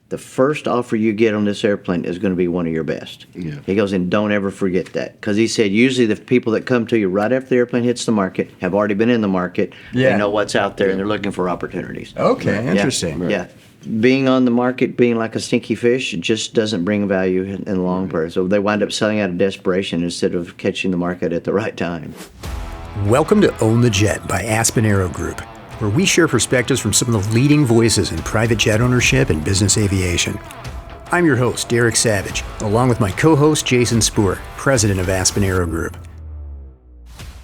the first offer you get on this airplane is going to be one of your best. Yeah. He goes, and don't ever forget that. Because he said usually the people that come to you right after the airplane hits the market have already been in the market. Yeah. They know what's out there, and they're looking for opportunities. Okay, interesting. Yeah. Being on the market, being like a stinky fish, it just doesn't bring value in the long term. So they wind up selling out of desperation instead of catching the market at the right time. Welcome to Own the Jet by Aspen Aero Group, where we share perspectives from some of the leading voices in private jet ownership and business aviation. I'm your host, Derek Savage, along with my co-host, Jason Spoor, president of Aspen Aero Group.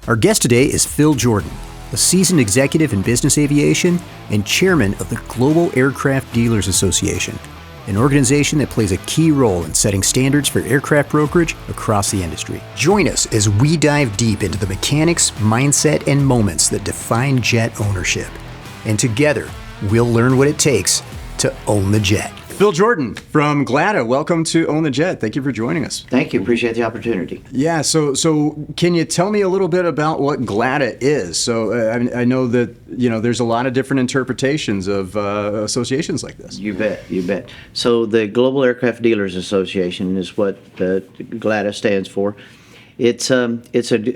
Our guest today is Phil Jordan, a seasoned executive in business aviation and chairman of the Global Aircraft Dealers Association, an organization that plays a key role in setting standards for aircraft brokerage across the industry. Join us as we dive deep into the mechanics, mindset, and moments that define jet ownership. And together, we'll learn what it takes to own the jet. Phil Jordan from GLADA, welcome to Own the Jet. Thank you for joining us. Thank you. Appreciate the opportunity. Yeah, so can you tell me a little bit about what GLADA is? So I know that there's a lot of different interpretations of associations like this. You bet. So the Global Aircraft Dealers Association is what GLADA stands for. It's an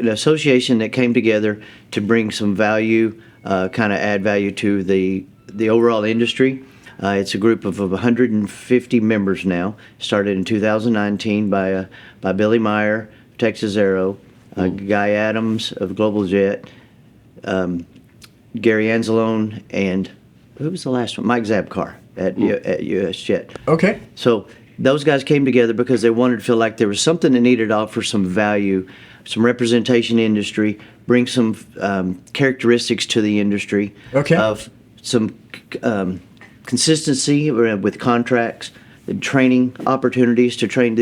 association that came together to bring some value, kind of add value to the overall industry. It's a group of 150 members now. Started in 2019 by Billy Meyer, Texas Aero, Guy Adams of Global Jet, Gary Anzalone, and who was the last one? Mike Zabkar at US Jet. Okay. So those guys came together because they wanted to feel like there was something that needed to offer some value, some representation in industry, bring some characteristics to the industry of some consistency with contracts, and training opportunities to train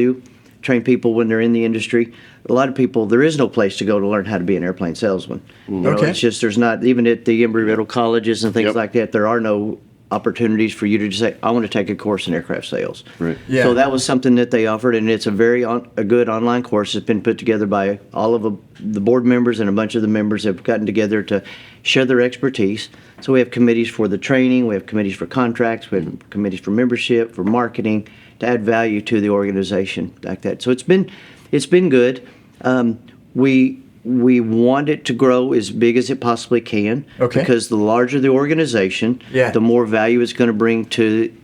people when they're in the industry. A lot of people, there is no place to go to learn how to be an airplane salesman. It's just, there's not, even at the Embry-Riddle colleges and things like that, there are no opportunities for you to just say, I want to take a course in aircraft sales. Right. Yeah. So that was something that they offered, and it's a good online course. It's been put together by all of the board members, and a bunch of the members have gotten together to share their expertise. So we have committees for the training, we have committees for contracts, we have committees for membership, for marketing, to add value to the organization like that. So it's been good. We want it to grow as big as it possibly can, because the larger the organization, the more value it's going to bring to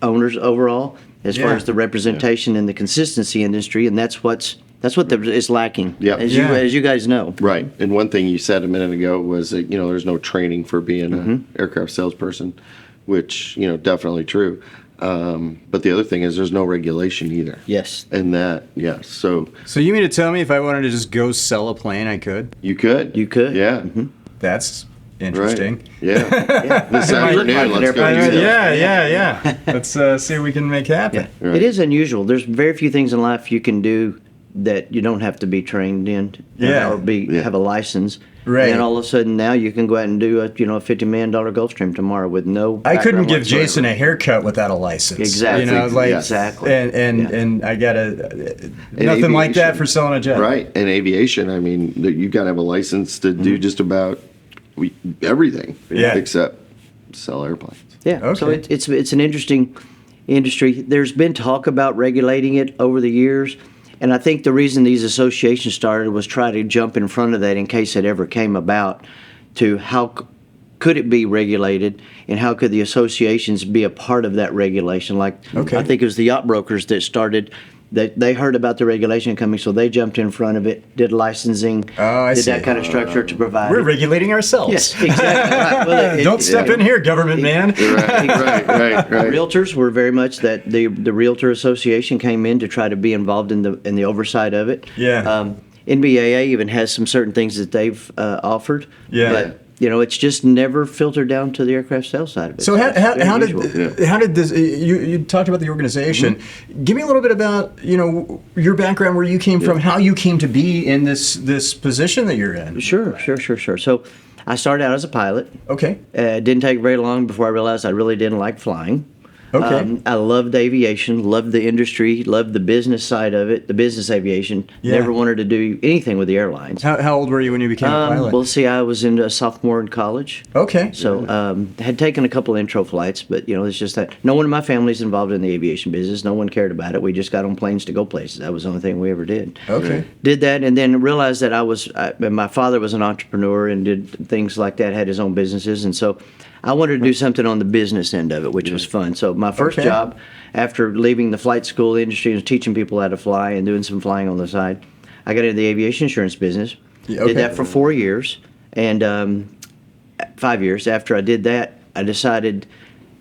owners overall, as far as the representation and the consistency industry, and that's what is lacking, as you guys know. Right. And one thing you said a minute ago was that, there's no training for being an aircraft salesperson, which, definitely true. But the other thing is there's no regulation either. Yes. And that, yes. So you mean to tell me if I wanted to just go sell a plane, I could? You could. Yeah. Yeah. That's interesting. Right. Yeah. This afternoon, let's go do that. Yeah. Let's see what we can make happen. Yeah. Right. It is unusual. There's very few things in life you can do that you don't have to be trained in, or have a license. Right. And all of a sudden now you can go out and do a $50 million Gulfstream tomorrow with no. I couldn't give Jason a haircut without a license. Exactly. Exactly. And I got nothing like that for selling a jet. Right. And aviation, I mean, you got to have a license to do just about everything except sell airplanes. Yeah. Okay. So it's an interesting industry. There's been talk about regulating it over the years. And I think the reason these associations started was try to jump in front of that in case it ever came about, to how could it be regulated and how could the associations be a part of that regulation. I think it was the yacht brokers that started, they heard about the regulation coming, so they jumped in front of it, did licensing, did that kind of structure to provide We're regulating ourselves. Yes, exactly. Right. Well, don't step in here, government man. Right. Realtors were very much that the Realtor Association came in to try to be involved in the oversight of it. Yeah. NBAA even has some certain things that they've offered. Yeah. But it's just never filtered down to the aircraft sales side of it. So how did this? You talked about the organization. Give me a little bit about your background, where you came from, how you came to be in this position that you're in. Sure. So I started out as a pilot. Okay. It didn't take very long before I realized I really didn't like flying. Okay. I loved aviation, loved the industry, loved the business side of it, the business aviation. Yeah. Never wanted to do anything with the airlines. How old were you when you became a pilot? Well, see, I was in a sophomore in college. Okay. So had taken a couple intro flights, but it's just that no one in my family's involved in the aviation business. No one cared about it. We just got on planes to go places. That was the only thing we ever did. Okay. Did that, and then realized that my father was an entrepreneur and did things like that, had his own businesses, and so I wanted to do something on the business end of it, which was fun. So my first Okay. job after leaving the flight school industry was teaching people how to fly and doing some flying on the side. I got into the aviation insurance business. Yeah, okay. Did that for 4 years, and 5 years after I did that, I decided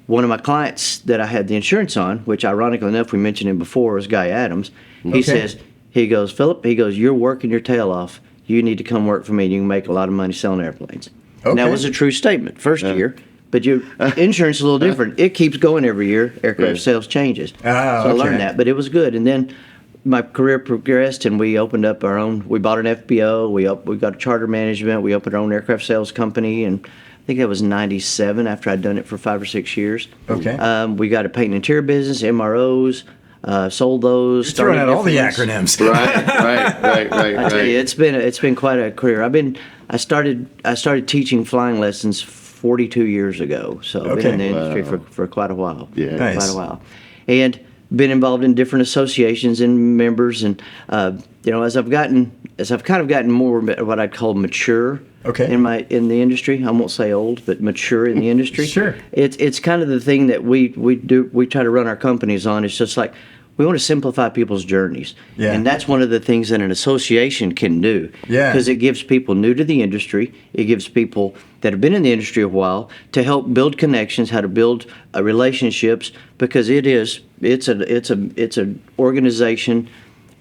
one of my clients that I had the insurance on, which ironically enough we mentioned him before, was Guy Adams. Okay. He goes, Philip, you're working your tail off. You need to come work for me. You can make a lot of money selling airplanes. And that Okay. was a true statement first year. But your insurance is a little different. It keeps going every year. Aircraft sales changes. Ah, So I okay. learned that, but it was good. And then my career progressed, and we opened up our own. We bought an FBO. We got a charter management. We opened our own aircraft sales company, and I think that was '97 after I'd done it for 5 or 6 years. Okay. We got a paint and interior business, MROs. Sold those. Throwing started out all the different ones. acronyms. Right. I tell you, it's been quite a career. I started teaching flying lessons 42 years ago, so I've been in the industry for quite a while. Yeah. Nice. Quite a while, and been involved in different associations and members, and as I've kind of gotten more what I'd call mature. Okay. In the industry, I won't say old, but mature in the industry. Sure. It's kind of the thing that we try to run our companies on. It's just like we want to simplify people's journeys. Yeah. And that's one of the things that an association can do. Yeah. Because it gives people new to the industry, it gives people that have been in the industry a while to help build connections, how to build relationships, because it's an organization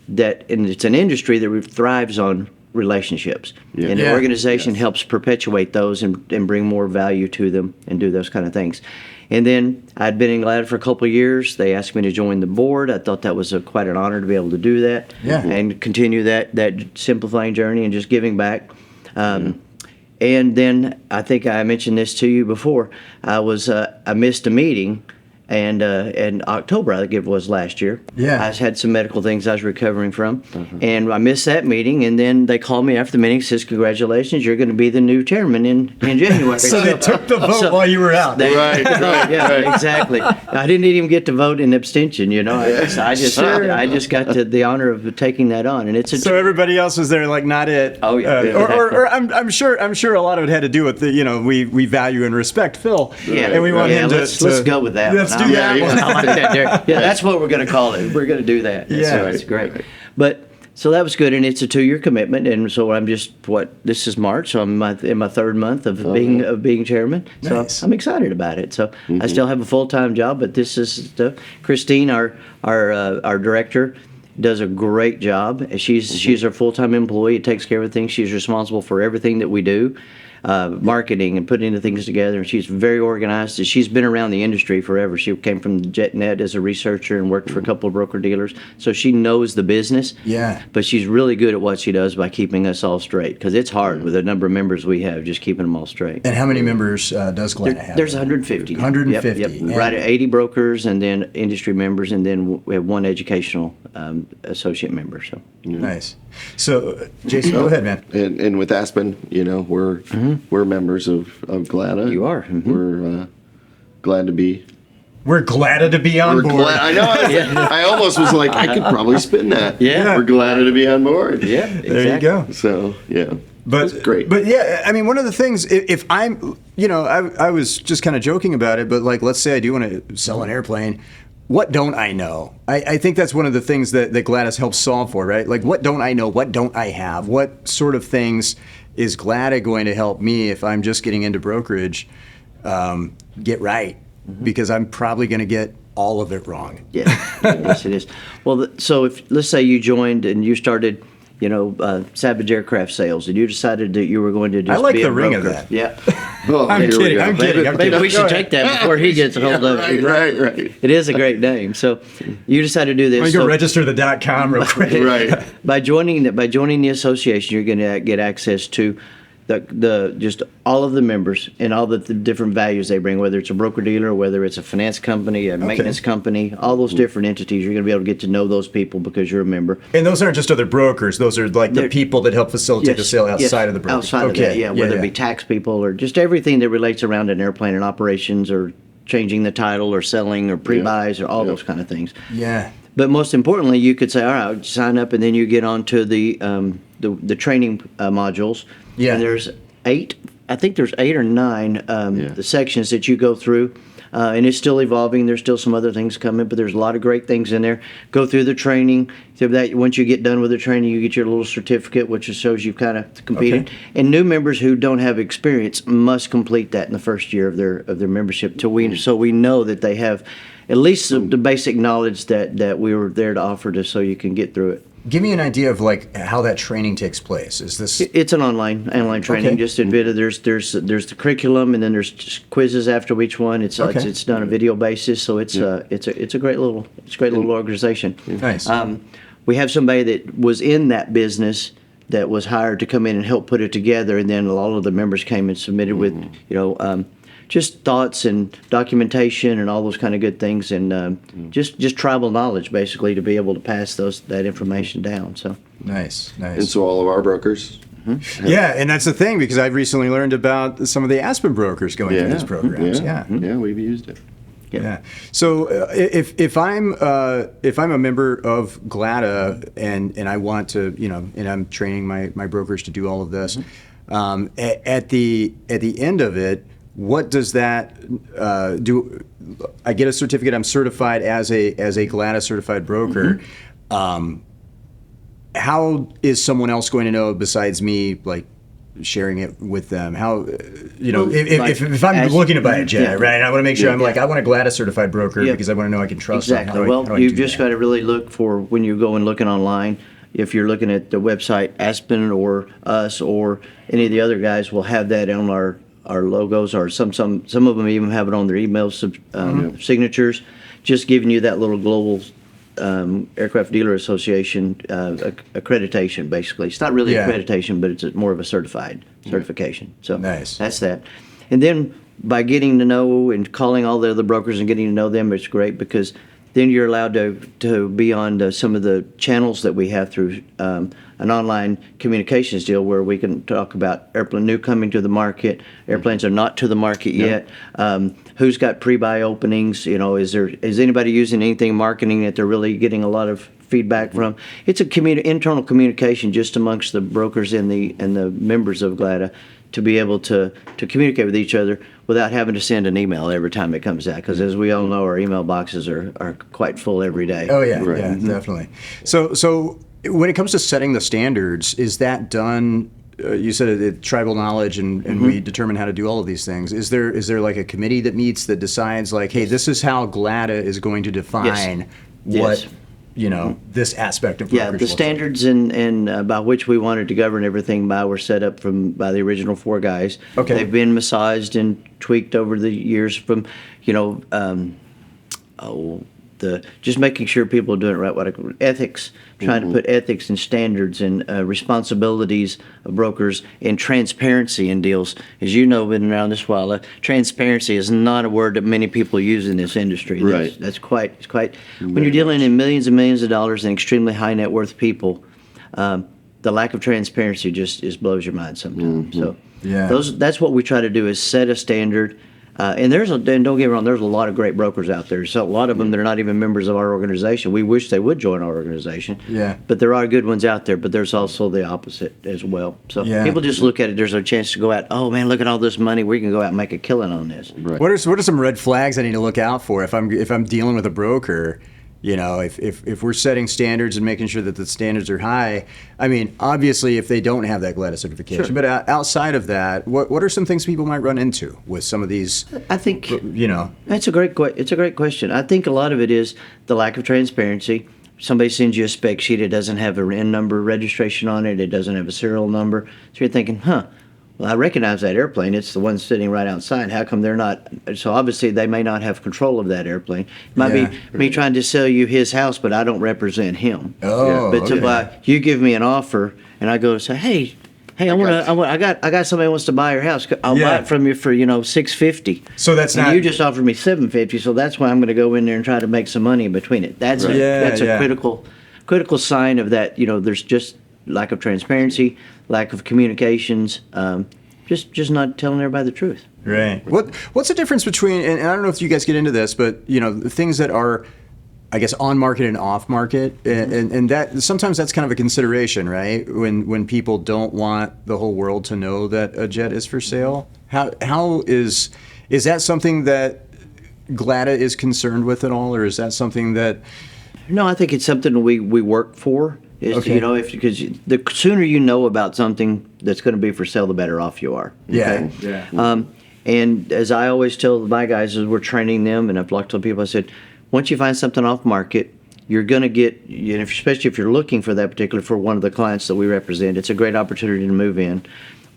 and it's an industry that thrives on relationships. Yeah. And the Yeah. organization helps perpetuate those and bring more value to them and do those kind of things. And then I'd been in GLADA for a couple of years. They asked me to join the board. I thought that was quite an honor to be able to do that. Yeah. And continue that simplifying journey and just giving back. And then I think I mentioned this to you before. I missed a meeting. And in October, I think it was last year, Yeah. I had some medical things I was recovering from, and I missed that meeting. And then they called me after the meeting, says, "Congratulations, you're going to be the new chairman in January." So they took the vote while you were out. Right, Yeah, exactly. I didn't even get to vote in abstention. I just got the honor of taking that on, and it's a So everybody else was there, like not it. Oh, yeah. Or I'm sure a lot of it had to do with we value and respect Phil. Yeah, And we want him to. let's go with that. Let's one. do that yeah. one. I like that, Derek. Yeah, that's what we're going to call it. We're going to do that. Yeah. That's great. But so that was good, and it's a 2-year commitment, and so I'm just this is March, so I'm in my 3rd month of being chairman. So Nice. I'm excited about it. So I still have a full-time job, but this is Christine, our director, does a great job. She's our full-time employee. Takes care of things. She's responsible for everything that we do. Marketing and putting the things together, and she's very organized. She's been around the industry forever. She came from JetNet as a researcher and worked for a couple of broker dealers, so she knows the business. Yeah. But she's really good at what she does by keeping us all straight, because it's hard with the number of members we have, just keeping them all straight. And how many members does GLADA have? There's 150. now. 150. Yep. And- Right at 80 brokers, and then industry members, and then we have one educational associate member. So Nice. So, Jason, go ahead, man. And with Aspen, we're members of GLADA. You are. Mhm. We're glad to be. We're glad to be on We're board. glad. I know. I almost was like, I could probably spin that. Yeah. We're glad to be on board. yeah, exactly. There you go. So yeah. But It's great. But yeah, I mean, one of the things, if I'm, I was just kind of joking about it, but like, let's say I do want to sell an airplane. What don't I know? I think that's one of the things that GLADA helps solve for, right? Like, what don't I know? What don't I have? What sort of things is GLADA going to help me if I'm just getting into brokerage get right? Because I'm probably going to get all of it wrong. Yeah, yes, it is. Well, so if let's say you joined and you started, Savage Aircraft Sales, and you decided that you were going to just I like be the a ring of broker. that. Yeah. Oh, I'm here we kidding. go. I'm kidding. Maybe we Go should ahead. take that before he gets a hold of it. Right. It is a great name. So you decided to do this. Let me go So register the .com real quick. Right. by joining the association, you're going to get access to the just all of the members and all the different values they bring, whether it's a broker dealer, whether it's a finance company, a maintenance company, all those different entities, you're going to be able to get to know those people because you're a member. And those aren't just other brokers; those are like the people that help facilitate the sale outside of the broker. Outside of that, whether it be tax people or just everything that relates around an airplane and operations or changing the title or selling or pre-buys or all those kind of things. Yeah. But most importantly, you could say, all right, sign up, and then you get on to the training modules. Yeah. And there's 8, I think there's 8 or 9 the sections that you go through. And it's still evolving. There's still some other things coming, but there's a lot of great things in there. Go through the training. So that once you get done with the training, you get your little certificate, which shows you've kind of competed. Okay. And new members who don't have experience must complete that in the first year of their membership, so we know that they have at least the basic knowledge that we were there to offer to, so you can get through it. Give me an idea of like how that training takes place. Is this? It's an online training. Okay. Just a bit of there's the curriculum, and then there's just quizzes after each one. It's done on a video basis, so it's a great little organization. Nice. We have somebody that was in that business that was hired to come in and help put it together, and then all of the members came and submitted with just thoughts and documentation and all those kind of good things, and just tribal knowledge basically to be able to pass that information down. So Nice. And so all of our brokers. Yeah, and that's the thing because I've recently learned about some of the Aspen brokers going through these programs. Yeah. We've used it. Yeah. So if I'm a member of GLADA and I want to, and I'm training my brokers to do all of this, at the end of it, what does that do? I get a certificate. I'm certified as a GLADA certified broker. How is someone else going to know besides me, like sharing it with them? How, if I'm looking to buy a jet, right? I want to make sure I want a GLADA certified broker because I want to know I can trust them. exactly. You've just got to really look for when you go and looking online. If you're looking at the website, Aspen or us or any of the other guys will have that on our logos, or some of them even have it on their email signatures, just giving you that little global Aircraft Dealer Association accreditation. Basically, it's not really accreditation, but it's more of a certification. So nice. That's that. And then by getting to know and calling all the other brokers and getting to know them, it's great because then you're allowed to be on some of the channels that we have through an online communications deal where we can talk about airplane new coming to the market, airplanes are not to the market yet, who's got pre-buy openings, is anybody using anything marketing that they're really getting a lot of feedback from. It's a internal communication just amongst the brokers and the members of GLADA to be able to communicate with each other without having to send an email every time it comes out. Because as we all know, our email boxes are quite full every day. Oh, yeah, right. Definitely. So when it comes to setting the standards, is that done? You said it, tribal knowledge, and we determine how to do all of these things. Is there like a committee that meets that decides like, hey, this is how GLADA is going to define what this aspect of brokerage the standards and by which we wanted to govern everything by were set up by the original 4 guys. Okay. They've been massaged and tweaked over the years from, just making sure people are doing it right. Ethics, trying to put ethics and standards and responsibilities of brokers and transparency in deals. As you know, been around this while, transparency is not a word that many people use in this industry. Right. That's quite. When you're dealing in millions and millions of dollars and extremely high net worth people, the lack of transparency just blows your mind sometimes. So that's what we try to do is set a standard. And don't get me wrong, there's a lot of great brokers out there. So a lot of them, they're not even members of our organization. We wish they would join our organization. Yeah. But there are good ones out there, but there's also the opposite as well. So people just look at it, there's a chance to go out, oh man, look at all this money, we can go out and make a killing on this. Right. What are some red flags I need to look out for if I'm dealing with a broker? If we're setting standards and making sure that the standards are high, I mean, obviously, if they don't have that GLADA certification, but outside of that, what are some things people might run into with some of these? I think that's a great question. I think a lot of it is the lack of transparency. Somebody sends you a spec sheet, it doesn't have a RIN number registration on it, it doesn't have a serial number, so you're thinking, well, I recognize that airplane. It's the one sitting right outside. How come they're not? So obviously they may not have control of that airplane. It might be me trying to sell you his house, but I don't represent him. Oh, But you give me an offer, and I go say, hey, Hey, I got somebody who wants to buy your house. I'll buy it from you for $650. So that's and not. you just offered me $750. So that's why I'm going to go in there and try to make some money in between it. That's Right. a critical sign of that. There's just lack of transparency, lack of communications, just not telling everybody the truth. Right. What's the difference between, and I don't know if you guys get into this, but the things that are, I guess, on market and off market, and that sometimes that's kind of a consideration, right? When people don't want the whole world to know that a jet is for sale. How is that something that GLADA is concerned with at all, or is that something that? No, I think it's something we work for. Okay. Because the sooner you know about something that's going to be for sale, the better off you are. Yeah. Okay? Yeah. And as I always tell my guys as we're training them, and I've talked to people, I said, once you find something off market, you're going to get, especially if you're looking for that particular, for one of the clients that we represent, it's a great opportunity to move in.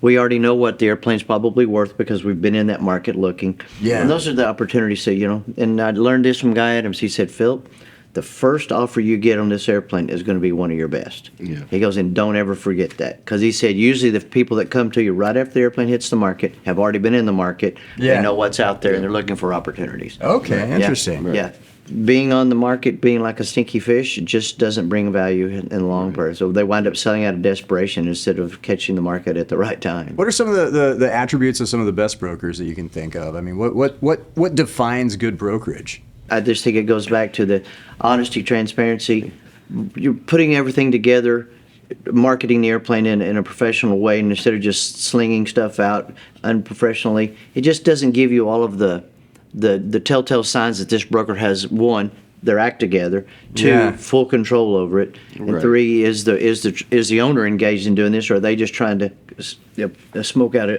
We already know what the airplane's probably worth because we've been in that market looking. Yeah. And those are the opportunities. So, and I learned this from Guy Adams. He said, Philip, the first offer you get on this airplane is going to be one of your best. Yeah. He goes, and don't ever forget that. Because he said, usually the people that come to you right after the airplane hits the market have already been in the market. Yeah. They know what's out there, and they're looking for opportunities. Okay. Interesting. Yeah. Being on the market, being like a stinky fish, it just doesn't bring value in the long term. So they wind up selling out of desperation instead of catching the market at the right time. What are some of the attributes of some of the best brokers that you can think of? I mean, what defines good brokerage? I just think it goes back to the honesty, transparency. You're putting everything together, marketing the airplane in a professional way, and instead of just slinging stuff out unprofessionally, it just doesn't give you all of the telltale signs that this broker has, one, their act together, two, full control over it, and Right. three, is the owner engaged in doing this, or are they just trying to smoke out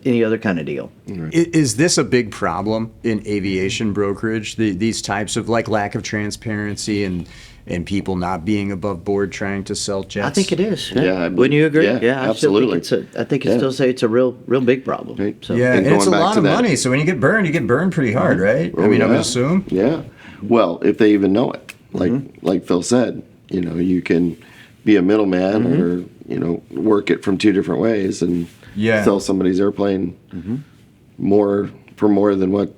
any other kind of deal? Is this a big problem in aviation brokerage? These types of lack of transparency and people not being above board trying to sell jets? I think it is. Yeah, Wouldn't you agree? yeah, I absolutely. Still think I think it's still say it's a real big problem. Right. So. Yeah, and And it's a going back lot to of that- money. So when you get burned pretty hard, right? I Oh, mean, I would yeah. assume. Yeah. Well, if they even know it, like Phil said, you can be a middleman or work it from two different ways and sell somebody's airplane more than what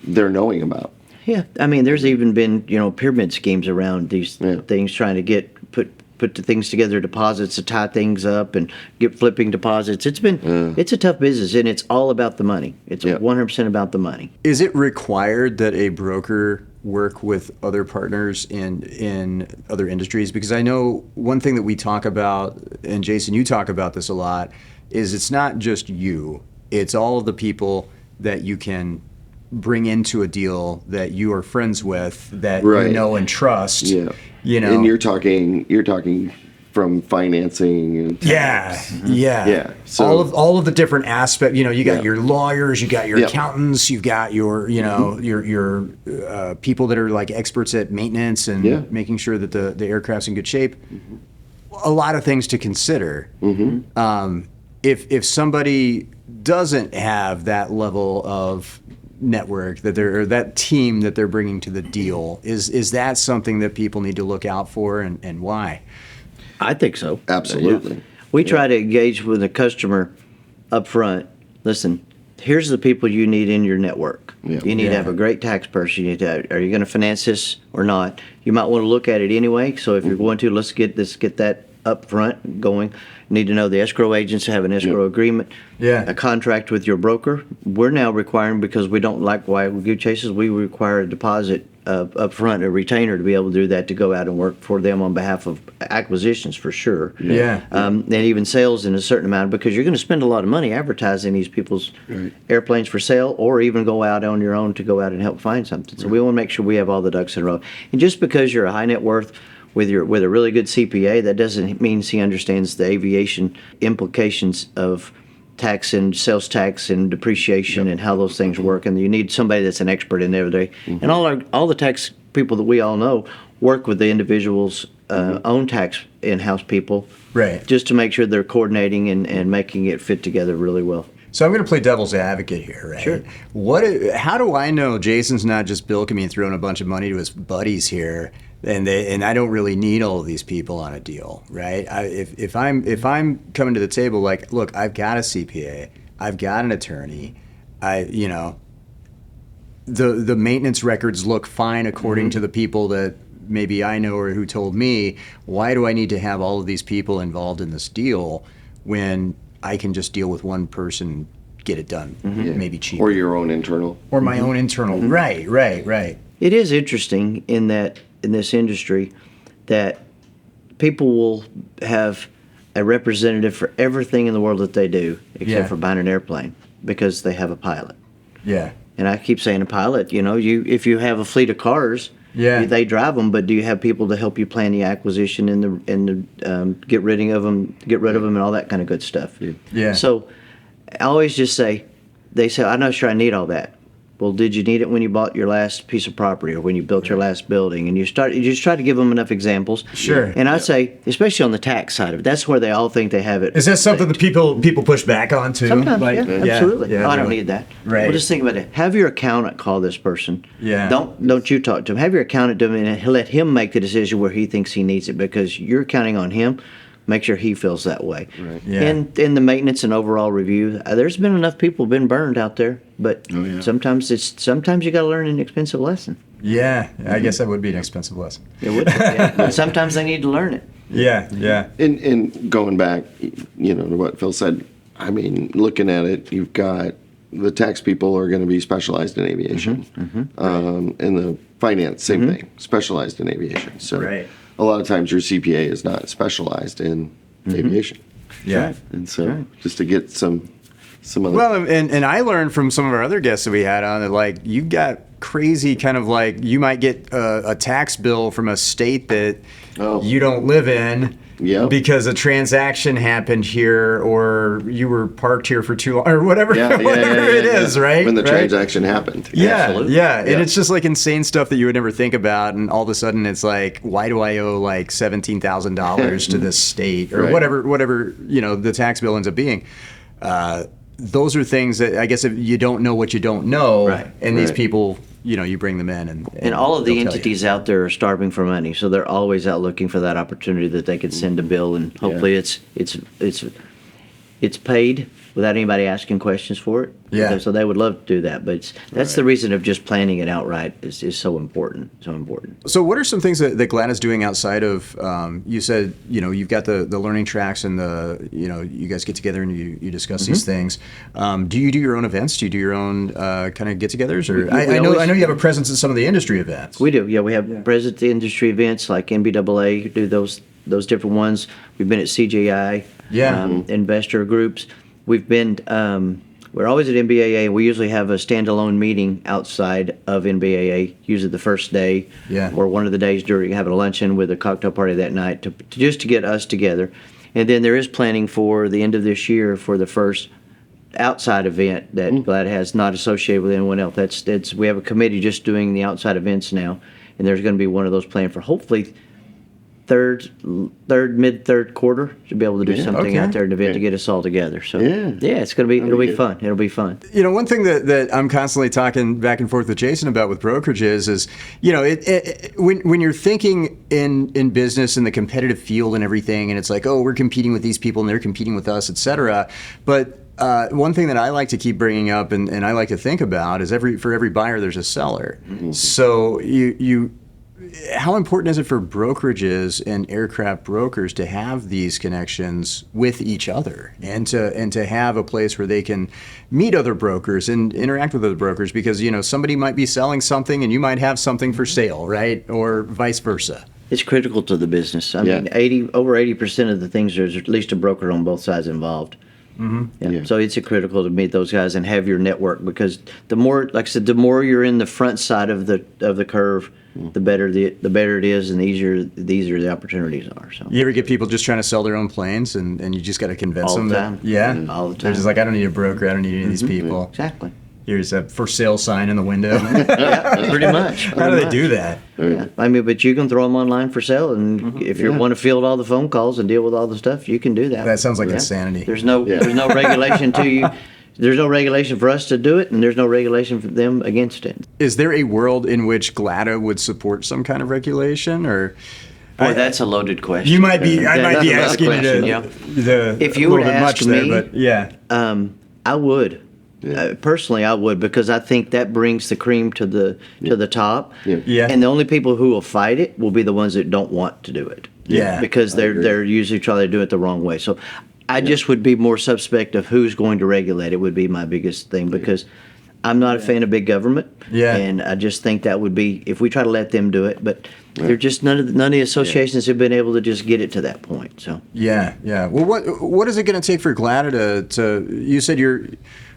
they're knowing about. Yeah, I mean, there's even been pyramid schemes around these things, trying to put the things together, deposits to tie things up and get flipping deposits. It's a tough business, and it's all about the money. It's 100% about the money. Is it required that a broker work with other partners in other industries? Because I know one thing that we talk about, and Jason, you talk about this a lot, is it's not just you. It's all of the people that you can bring into a deal that you are friends with, that you Right. know and trust. Yeah. You know. And you're talking from financing and tax. Yeah. So all of the different aspects. You got Yeah. your lawyers, you got your accountants, you've got your your people that are like experts at maintenance and making sure that the aircraft's in good shape. A lot of things to consider. If somebody doesn't have that level of network or that team that they're bringing to the deal, is that something that people need to look out for, and why? I think so. Absolutely. We try to engage with the customer up front. Listen, here's the people you need in your network. Yeah. You need to have a great tax person. You need to are you going to finance this or not? You might want to look at it anyway. So if you're going to, let's get that up front going. You need to know the escrow agents have an escrow agreement, a contract with your broker. We're now requiring, because we don't like wild goose chases, we require a deposit up front, a retainer, to be able to do that, to go out and work for them on behalf of acquisitions for sure. And even sales in a certain amount, because you're going to spend a lot of money advertising these people's airplanes for sale, or even go out on your own to go out and help find something. So we want to make sure we have all the ducks in a row. And just because you're a high net worth with a really good CPA, that doesn't mean he understands the aviation implications of tax and sales tax and depreciation and how those things work. And you need somebody that's an expert in there. And all the tax people that we all know work with the individual's own tax in-house people, Right. just to make sure they're coordinating and making it fit together really well. So I'm going to play devil's advocate here, right? Sure. How do I know Jason's not just bilking me and throwing a bunch of money to his buddies here, and I don't really need all of these people on a deal, right? If I'm coming to the table like, look, I've got a CPA, I've got an attorney, the maintenance records look fine according to the people that maybe I know or who told me. Why do I need to have all of these people involved in this deal when I can just deal with one person, get it done, maybe cheaper. Or your own internal. Or my own internal. Right. It is interesting in this industry that people will have a representative for everything in the world that they do, except for buying an airplane, because they have a pilot. Yeah. And I keep saying a pilot, if you have a fleet of cars, they drive them, but do you have people to help you plan the acquisition and the get rid of them and all that kind of good stuff? Yeah. So I always just say, I'm not sure I need all that. Well, did you need it when you bought your last piece of property or when you built your last building? And you just try to give them enough examples. Sure. And I say, especially on the tax side of it, that's where they all think they have it. Is that something that people push back on too? Sometimes, absolutely. Yeah, I don't need that. Right. Well, just think about it. Have your accountant call this person. Yeah. Don't you talk to him. Have your accountant do it and let him make the decision where he thinks he needs it, because you're counting on him. Make sure he feels that way. Right. Yeah. And in the maintenance and overall review, there's been enough people been burned out there, but sometimes you got to learn an expensive lesson. Yeah, I guess that would be an expensive lesson. It would. And sometimes they need to learn it. Yeah. And going back, to what Phil said, I mean, looking at it, you've got the tax people are going to be specialized in aviation. And the finance, same thing, specialized in aviation. So a lot of times your CPA is not specialized in aviation. Yeah. And so just to get some other... Well, and I learned from some of our other guests that we had on that, like, you got crazy kind of like, you might get a tax bill from a state that you don't live in because a transaction happened here, or you were parked here for too long, or whatever, it is, right? When the transaction happened. And it's just like insane stuff that you would never think about, and all of a sudden it's like, why do I owe like $17,000 to this state, or whatever the tax bill ends up being. Those are things that I guess if you don't know what you don't know, and these people, you bring them in, and all of the entities out there are starving for money, so they're always out looking for that opportunity that they could send a bill, and hopefully it's paid without anybody asking questions for it. Yeah. So they would love to do that, but that's the reason of just planning it outright is so important. So what are some things that GLADA's doing outside of, you said, you've got the learning tracks and you guys get together and you discuss these things. Do you do your own events? Do you do your own kind of get-togethers? Or I know you have a presence at some of the industry events. We do. Yeah, we have present the industry events like NBAA, do those different ones. We've been at CGI, investor groups. We've been, we're always at NBAA, and we usually have a standalone meeting outside of NBAA, usually the first day or one of the days during having a luncheon with a cocktail party that night to just to get us together. And then there is planning for the end of this year for the first outside event that GLADA has not associated with anyone else. We have a committee just doing the outside events now, and there's going to be one of those planned for hopefully mid-third quarter to be able to do something out there, an event to get us all together. So it's going to be, it'll be fun. It'll be fun. One thing that I'm constantly talking back and forth with Jason about with Brokerage is when you're thinking in business in the competitive field and everything, and it's like, oh, we're competing with these people and they're competing with us, et cetera. But one thing that I like to keep bringing up and I like to think about is for every buyer there's a seller. So how important is it for brokerages and aircraft brokers to have these connections with each other and to have a place where they can meet other brokers and interact with other brokers, because somebody might be selling something and you might have something for sale, right? Or vice versa. It's critical to the business. I mean, over 80% of the things, there's at least a broker on both sides involved. So it's critical to meet those guys and have your network, because the more, like I said, the more you're in the front side of the curve, the better it is, and the easier the opportunities are. So you ever get people just trying to sell their own planes, and you just got to convince them that all the time. They're just like, I don't need a broker, I don't need any of these people. Exactly. Here's a for sale sign in the window. Pretty much. How do they do that? Yeah. I mean, but you can throw them online for sale, and if you want to field all the phone calls and deal with all the stuff, you can do that. That sounds like insanity. There's no regulation to you there's no regulation for us to do it, and there's no regulation for them against it. Is there a world in which GLADA would support some kind of regulation, or? Boy, that's a loaded question. You might be. I might be That's a asking question, you yeah. if you were to ask there, me, but yeah. I would. Personally, I would, because I think that brings the cream to the top. Yeah. And the only people who will fight it will be the ones that don't want to do it. Yeah. Because they're usually trying to do it the wrong way. So I just would be more suspect of who's going to regulate it would be my biggest thing, because I'm not a fan of big government. Yeah. And I just think that would be, if we try to let them do it, but they're just none of the associations have been able to just get it to that point. So Yeah. Well, what is it going to take for GLADA to? You said you're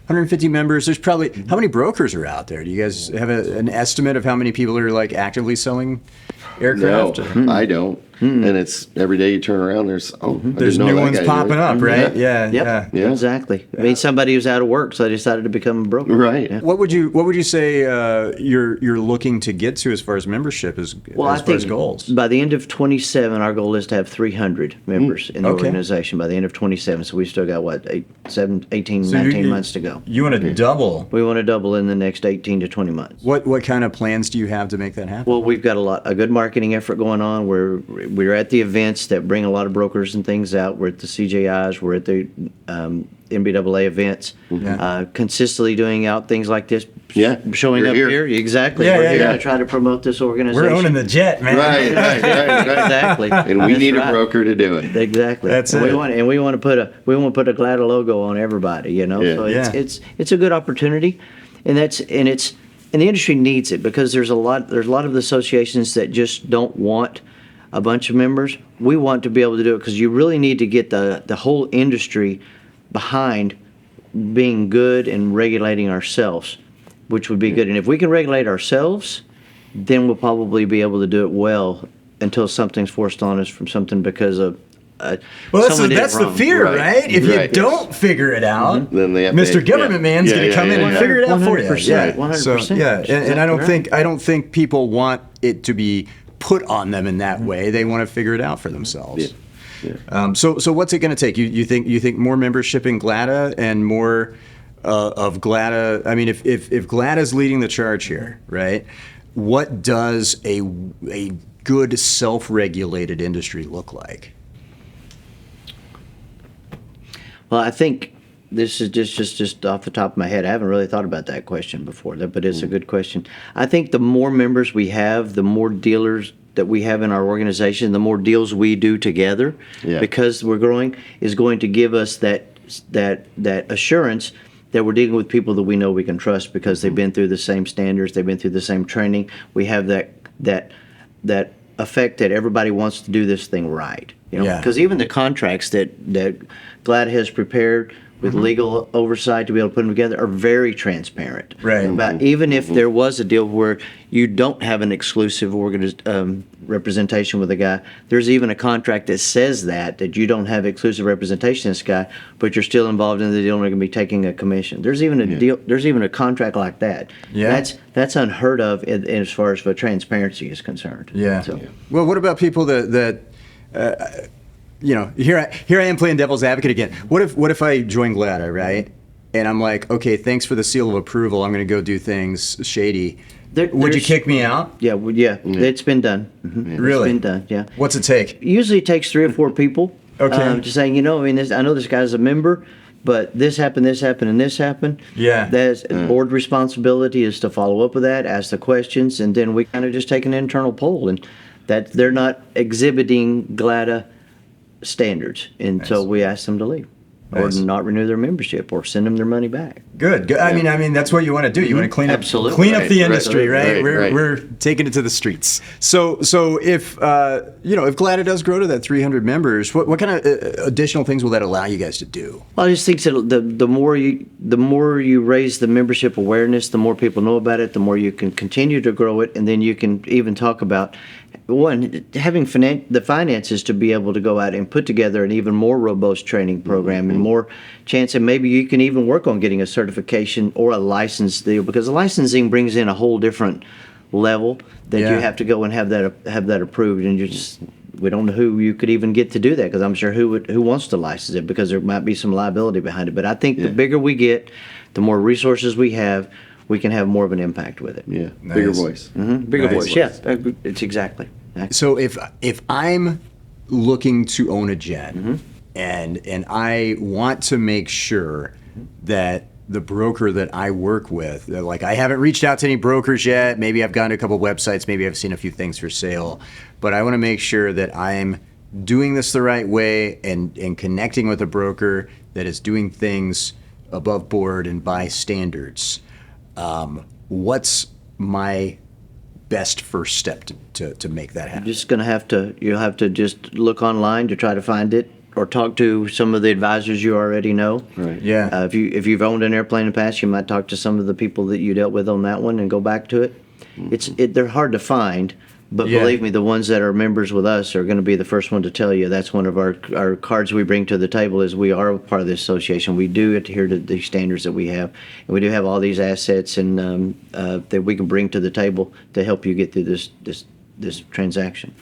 150 members. There's probably, how many brokers are out there? Do you guys have an estimate of how many people are like actively selling aircraft? No, I don't. And it's every day you turn around, there's new ones popping up, right? Yeah. Exactly. I mean, somebody was out of work, so they decided to become a broker. Right. Yeah. What would you say you're looking to get to as far as membership as Well, as I far as think goals? by the end of 27, our goal is to have 300 members in the Okay. organization by the end of 27. So we've still got, 18, So 19 months to go. You want to double. We want to double in the next 18 to 20 months. What kind of plans do you have to make that happen? Well, we've got a good marketing effort going on. We're at the events that bring a lot of brokers and things out. We're at the CJIs. We're at the NBAA events. Consistently doing out things like this. Yeah. Showing You're up here. here. Exactly. Yeah, We're yeah, here yeah. to try to promote this organization. We're owning the jet, man. Right. Exactly. And we That's need right. a broker to do it. Exactly. That's and it. We want to put a GLADA logo on everybody, you know. Yeah. So Yeah. it's a good opportunity, and the industry needs it, because there's a lot of the associations that just don't want a bunch of members. We want to be able to do it, because you really need to get the whole industry behind being good and regulating ourselves, which would be good. And if we can regulate ourselves, then we'll probably be able to do it well, until something's forced on us from something because of Well, someone did it that's the wrong. fear, Right. right? If Right. you don't figure it out, Then they have Mr. to- Government yeah. Man's going to Yeah, come in yeah, and yeah. figure it out for you. 100%, Yeah. 100%. So, yeah, and I don't Exactly think I don't think people want it to be put on them in that way. They want to figure it out for themselves. So what's it going to take? You think more membership in GLADA and more of GLADA? I mean, if GLADA's leading the charge here, right? What does a good self-regulated industry look like? Well, I think this is just off the top of my head. I haven't really thought about that question before, but it's a good question. I think the more members we have, the more dealers that we have in our organization, the more deals we do together, because we're growing, is going to give us that assurance that we're dealing with people that we know we can trust, because they've been through the same standards, they've been through the same training. We have that effect that everybody wants to do this thing right. You know, because even the contracts that GLADA has prepared with legal oversight to be able to put them together are very transparent. Right. About even if there was a deal where you don't have an exclusive representation with a guy, there's even a contract that says that you don't have exclusive representation with this guy, but you're still involved in the deal and you're going to be taking a commission. There's even a deal. There's even a contract like that. Yeah. That's unheard of as far as the transparency is concerned. Yeah. So. Well, what about people that you know, here I am playing devil's advocate again. What if I join GLADA, right? And I'm like, okay, thanks for the seal of approval. I'm going to go do things shady. Would you there's- kick me out? Yeah, it's been done. Really? It's been done. Yeah. What's it take? Usually it takes 3 or 4 people. Okay. Just saying, I know this guy's a member, but this happened, and this happened. Yeah. That's board responsibility is to follow up with that, ask the questions, and then we kind of just take an internal poll, and that they're not exhibiting GLADA standards, and so we ask them to leave. Nice. Or not renew their membership, or send them their money back. Good. I mean, that's what you want to do. You want to clean up Absolutely. the Right, industry, right? right. We're taking it to the streets. So if if GLADA does grow to that 300 members, what kind of additional things will that allow you guys to do? Well, I just think that the more you raise the membership awareness, the more people know about it, the more you can continue to grow it, and then you can even talk about having the finances to be able to go out and put together an even more robust training program and more chance, and maybe you can even work on getting a certification or a license deal, because the licensing brings in a whole different level that you have to go and have that approved, and we don't know who you could even get to do that, because I'm sure who wants to license it, because there might be some liability behind it. But I think the bigger we get, the more resources we have, we can have more of an impact with it. Yeah, Nice. bigger voice. Bigger Nice. voice, yeah. It's exactly. So if I'm looking to own a jet, and I want to make sure that the broker that I work with, like, I haven't reached out to any brokers yet. Maybe I've gone to a couple websites. Maybe I've seen a few things for sale, but I want to make sure that I'm doing this the right way and connecting with a broker that is doing things above board and by standards. What's my best first step to make that happen? You'll have to just look online to try to find it, or talk to some of the advisors you already know. Right. Yeah. If you've owned an airplane in the past, you might talk to some of the people that you dealt with on that one and go back to it. They're hard to find, but Yeah. believe me, the ones that are members with us are going to be the first one to tell you. That's one of our cards we bring to the table, is we are part of the association. We do adhere to the standards that we have, and we do have all these assets and that we can bring to the table to help you get through this transaction.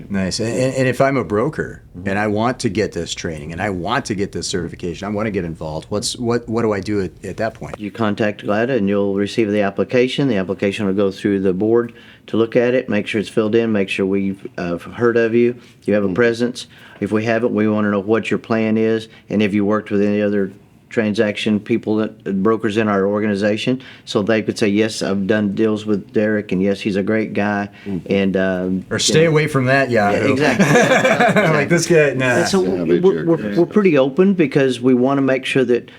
Nice. And if I'm a broker and I want to get this training and I want to get this certification, I want to get involved, what do I do at that point? You contact GLADA and you'll receive the application. The application will go through the board to look at it, make sure it's filled in, make sure we've heard of you, you have a presence. If we haven't, we want to know what your plan is, and if you worked with any other transaction people, brokers in our organization, so they could say, yes, I've done deals with Derek, and yes, he's a great guy, and Or stay away from that, yeah, exactly. Like this guy, nah. And so Yeah, big we're jerk. pretty open, because we want to make sure that,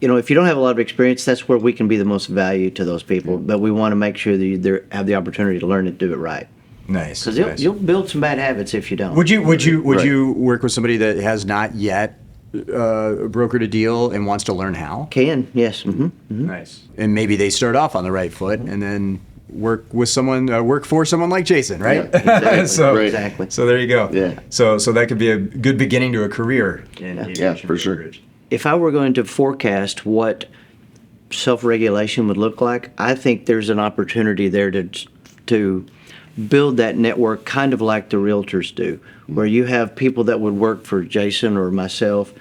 if you don't have a lot of experience, that's where we can be the most value to those people. But we want to make sure that you have the opportunity to learn it, do it right. Nice. Because Nice. you'll build some bad habits if you don't. Would you Right. you work with somebody that has not yet brokered a deal and wants to learn how? Can, yes. Nice. And maybe they start off on the right foot and then work for someone like Jason, right? Yeah, exactly. So, Right. Exactly. So there you go. Yeah. So that could be a good beginning to a career. Yeah, for sure. If I were going to forecast what self-regulation would look like, I think there's an opportunity there to build that network, kind of like the realtors do, where you have people that would work for Jason or myself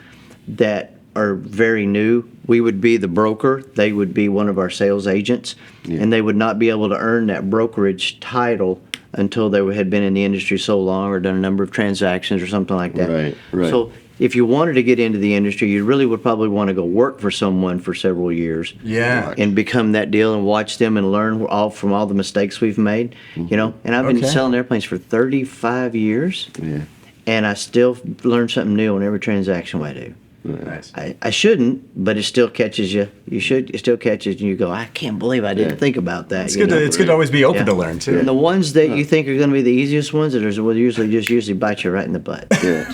that are very new. We would be the broker, they would be one of our sales agents, and they would not be able to earn that brokerage title until they had been in the industry so long or done a number of transactions or something like that. Right. So if you wanted to get into the industry, you really would probably want to go work for someone for several years. Yeah. And become that deal and watch them and learn from all the mistakes we've made, And I've been Okay. selling airplanes for 35 years, Yeah. and I still learn something new on every transaction I do. Nice. I shouldn't, but it still catches you. It still catches you. You go, I can't believe I didn't think about that. It's good. It's good to always be open Yeah. to learn too. And the ones that you think are going to be the easiest ones, that will usually bite you right in the butt. Yeah.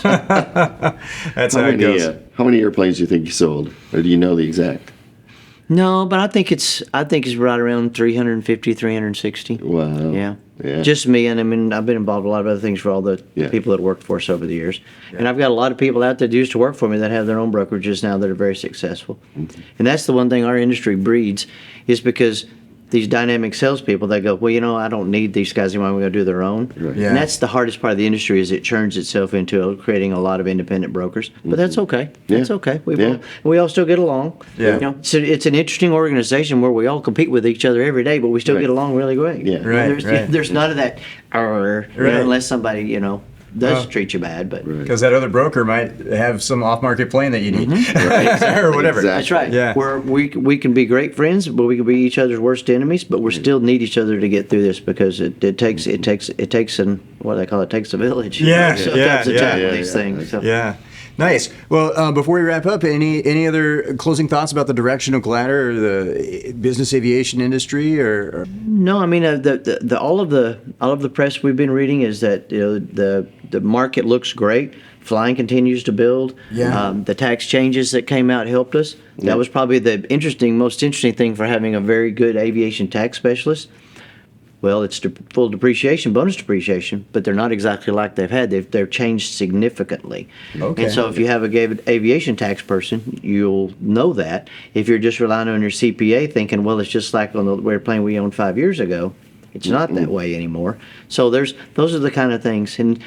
That's how it goes. How many airplanes do you think you sold, or do you know the exact? No, but I think it's right around 350, 360. Wow. Yeah. Yeah. Just me, and I mean, I've been involved in a lot of other things for all the Yeah. people that worked for us over the years. And I've got a lot of people out there that used to work for me that have their own brokerages now that are very successful. And that's the one thing our industry breeds, is because these dynamic salespeople, they go, well, I don't need these guys anymore. I'm going to do their own. Right. Yeah. And that's the hardest part of the industry, is it churns itself into creating a lot of independent brokers. But that's okay. That's Yeah. okay. Yeah. We all still get along. Yeah. So it's an interesting organization where we all compete with each other every day, but we still Right. get along really great. Yeah. Right, right. There's none of that, Right. unless somebody, does Oh. treat you bad. But Because that other broker might have some off-market plane that you need, or whatever. Exactly. that's right. Yeah. We can be great friends, but we can be each other's worst enemies. But we still need each other to get through this, because it takes what they call it takes a village. Yeah, So yeah, that's the yeah, tackle yeah, these yeah. things. So. Yeah. Nice. Well, before we wrap up, any other closing thoughts about the direction of GLADA or the business aviation industry, or? No, I mean all of the press we've been reading is that the market looks great. Flying continues to build. Yeah. The tax changes that came out helped us. That was probably the most interesting thing for having a very good aviation tax specialist. Well, it's full depreciation, bonus depreciation, but they're not exactly like they've had. They've changed significantly. Okay. And so if you have a good aviation tax person, you'll know that. If you're just relying on your CPA thinking, well, it's just like on the airplane we owned 5 years ago, it's not that way anymore. So those are the kind of things. And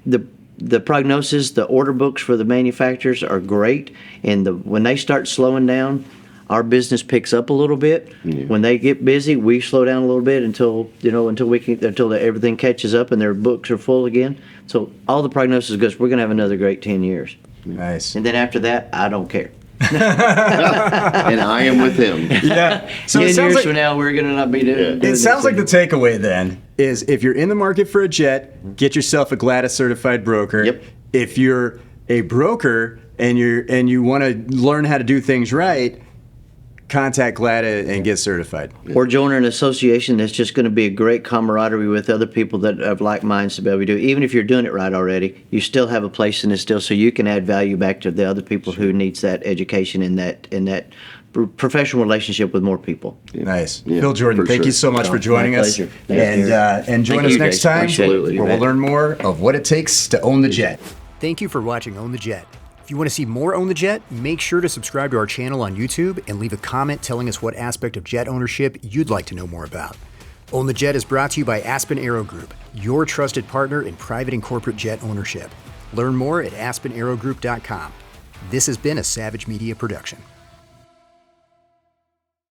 the prognosis, the order books for the manufacturers are great, and when they start slowing down, our business picks up a little bit. Yeah. When they get busy, we slow down a little bit until everything catches up and their books are full again. So all the prognosis goes, we're going to have another great 10 years. Nice. And then after that, I don't care. And I am with him. Yeah. So 10 it sounds years like from now, we're going to not be doing it this sounds like the anymore. takeaway then is if you're in the market for a jet, get yourself a GLADA certified broker. Yep. If you're a broker and you want to learn how to do things right, contact GLADA and get certified. Or join an association that's just going to be a great camaraderie with other people that have like minds to be able to do it. Even if you're doing it right already, you still have a place in it still, so you can add value back to the other people who needs that education and that professional relationship with more people. Nice. Yeah, Phil Jordan, for thank sure. you so much for joining My us. pleasure. Thank you. And join Thank us you, next Jason. time Absolutely, where we'll man. learn more of what it takes to own the jet. Thank you for watching Own the Jet. If you want to see more Own the Jet, make sure to subscribe to our channel on YouTube and leave a comment telling us what aspect of jet ownership you'd like to know more about. Own the Jet is brought to you by Aspen Aero Group, your trusted partner in private and corporate jet ownership. Learn more at aspenaerogroup.com. This has been a Savage Media production.